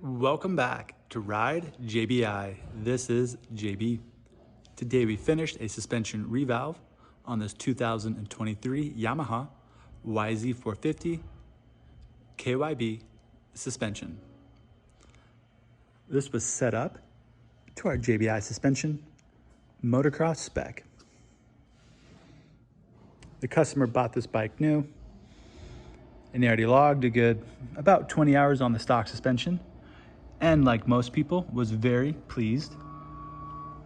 Welcome back to Ride JBI. This is JB. Today we finished a suspension revalve on this 2023 Yamaha YZ450 KYB suspension. This was set up to our JBI suspension Motocross Spec. The customer bought this bike new and they already logged a good about 20 hours on the stock suspension, and like most people was very pleased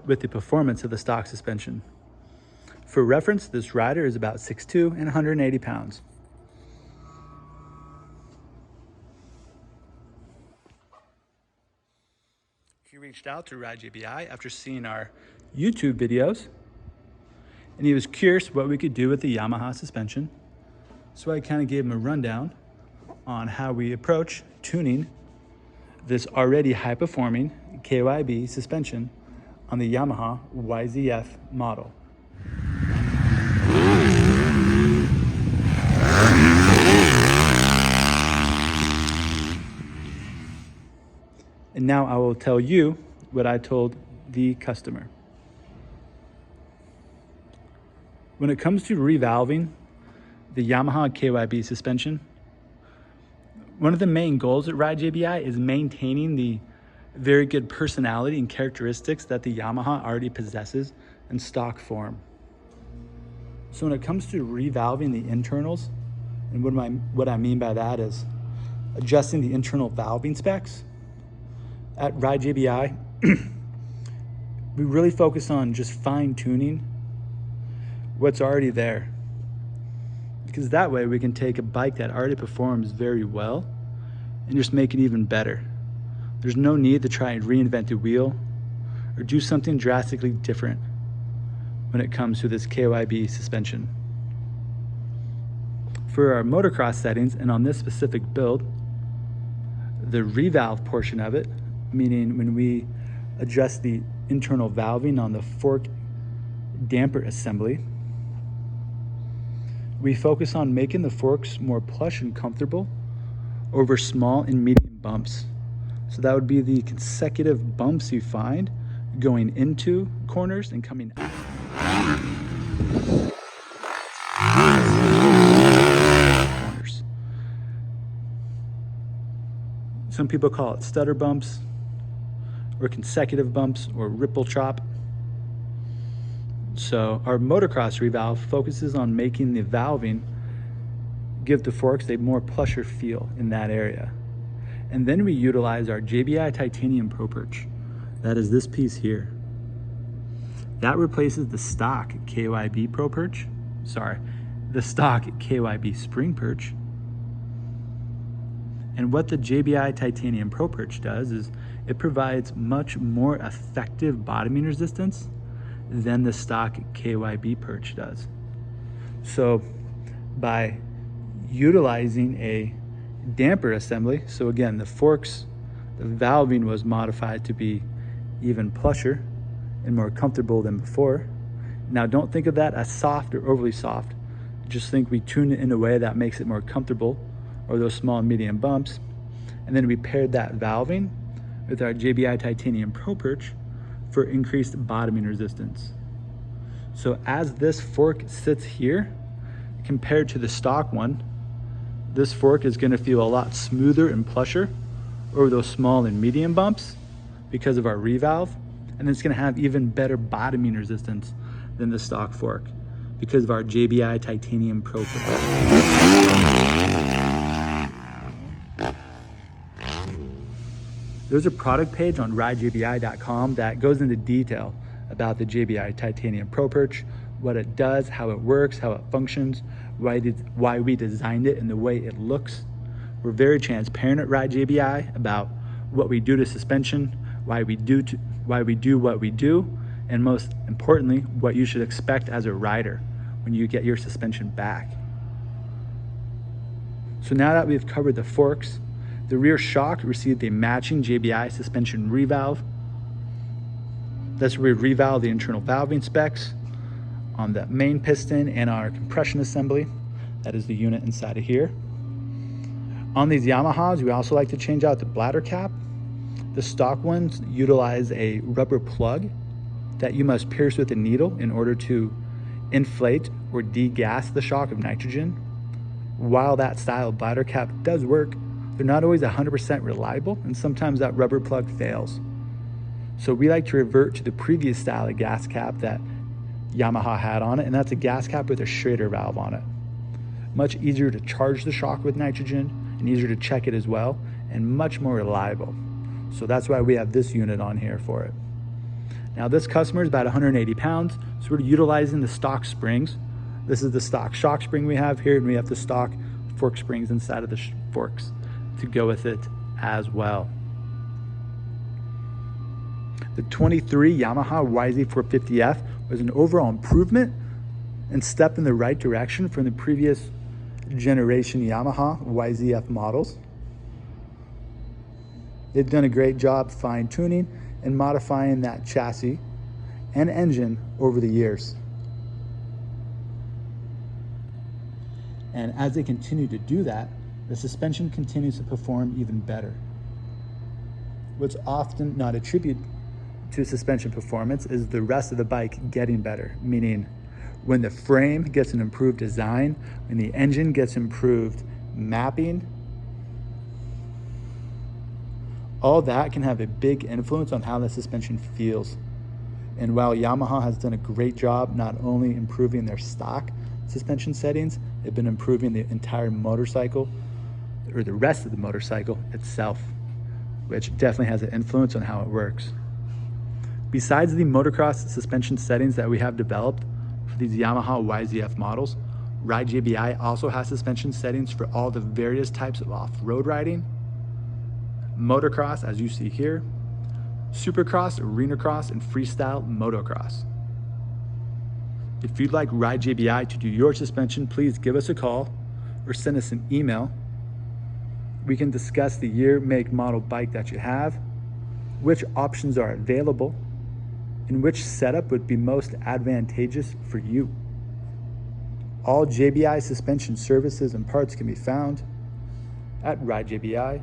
with the performance of the stock suspension. For reference, this rider is about 6'2" and 180 pounds. He reached out to Ride JBI after seeing our YouTube videos, and he was curious what we could do with the Yamaha suspension. So I kind of gave him a rundown on how we approach tuning this already high-performing KYB suspension on the Yamaha YZF model. And now I will tell you what I told the customer. When it comes to revalving the Yamaha KYB suspension, one of the main goals at Ride JBI is maintaining the very good personality and characteristics that the Yamaha already possesses in stock form. So when it comes to revalving the internals, and what I mean by that is adjusting the internal valving specs, at Ride JBI, we really focus on just fine-tuning what's already there. Because that way we can take a bike that already performs very well and just make it even better. There's no need to try and reinvent the wheel or do something drastically different when it comes to this KYB suspension. For our motocross settings and on this specific build, the revalve portion of it, meaning when we adjust the internal valving on the fork damper assembly, we focus on making the forks more plush and comfortable over small and medium bumps. So that would be the consecutive bumps you find going into corners and coming out. Corners. Some people call it stutter bumps or consecutive bumps or ripple chop. So our motocross revalve focuses on making the valving give the forks a more plusher feel in that area. And then we utilize our JBI Titanium Pro Perch. That is this piece here. That replaces the stock KYB Pro Perch. Sorry, the stock KYB Spring Perch. And what the JBI Titanium Pro Perch does is it provides much more effective bottoming resistance than the stock KYB Perch does. So by utilizing a damper assembly, so again, the forks, the valving was modified to be even plusher and more comfortable than before. Now don't think of that as soft or overly soft. Just think we tune it in a way that makes it more comfortable, or those small and medium bumps. And then we paired that valving with our JBI Titanium Pro Perch for increased bottoming resistance. So as this fork sits here, compared to the stock one, this fork is gonna feel a lot smoother and plusher over those small and medium bumps because of our revalve, and it's gonna have even better bottoming resistance than the stock fork because of our JBI Titanium Pro Perch. There's a product page on ridejbi.com that goes into detail about the JBI Titanium Pro Perch, what it does, how it works, how it functions, why we designed it and the way it looks. We're very transparent at Ride JBI about what we do to suspension, why we do what we do, and most importantly, what you should expect as a rider when you get your suspension back. So now that we've covered the forks, the rear shock received a matching JBI suspension revalve. That's where we revalve the internal valving specs. on the main piston and our compression assembly. That is the unit inside of here. On these Yamahas, we also like to change out the bladder cap. The stock ones utilize a rubber plug that you must pierce with a needle in order to inflate or degas the shock of nitrogen. While that style of bladder cap does work, they're not always 100% reliable, and sometimes that rubber plug fails. So we like to revert to the previous style of gas cap that Yamaha had on it, and that's a gas cap with a Schrader valve on it. Much easier to charge the shock with nitrogen and easier to check it as well, and much more reliable. So that's why we have this unit on here for it. Now this customer is about 180 pounds, so we're utilizing the stock springs. This is the stock shock spring we have here, and we have the stock fork springs inside of the forks to go with it as well. The 23 Yamaha YZ450F was an overall improvement and step in the right direction from the previous generation Yamaha YZF models. They've done a great job fine-tuning and modifying that chassis and engine over the years. And as they continue to do that, the suspension continues to perform even better. What's often not attributed to suspension performance is the rest of the bike getting better, meaning when the frame gets an improved design, when the engine gets improved mapping, all that can have a big influence on how the suspension feels. And while Yamaha has done a great job not only improving their stock suspension settings, they've been improving the entire motorcycle, or the rest of the motorcycle itself, which definitely has an influence on how it works. Besides the motocross suspension settings that we have developed for these Yamaha YZF models, Ride JBI also has suspension settings for all the various types of off-road riding, motocross, as you see here, supercross, arena cross, and freestyle motocross. If you'd like Ride JBI to do your suspension, please give us a call or send us an email. We can discuss the year, make, model bike that you have, which options are available, and which setup would be most advantageous for you. All JBI suspension services and parts can be found at ridejbi.com.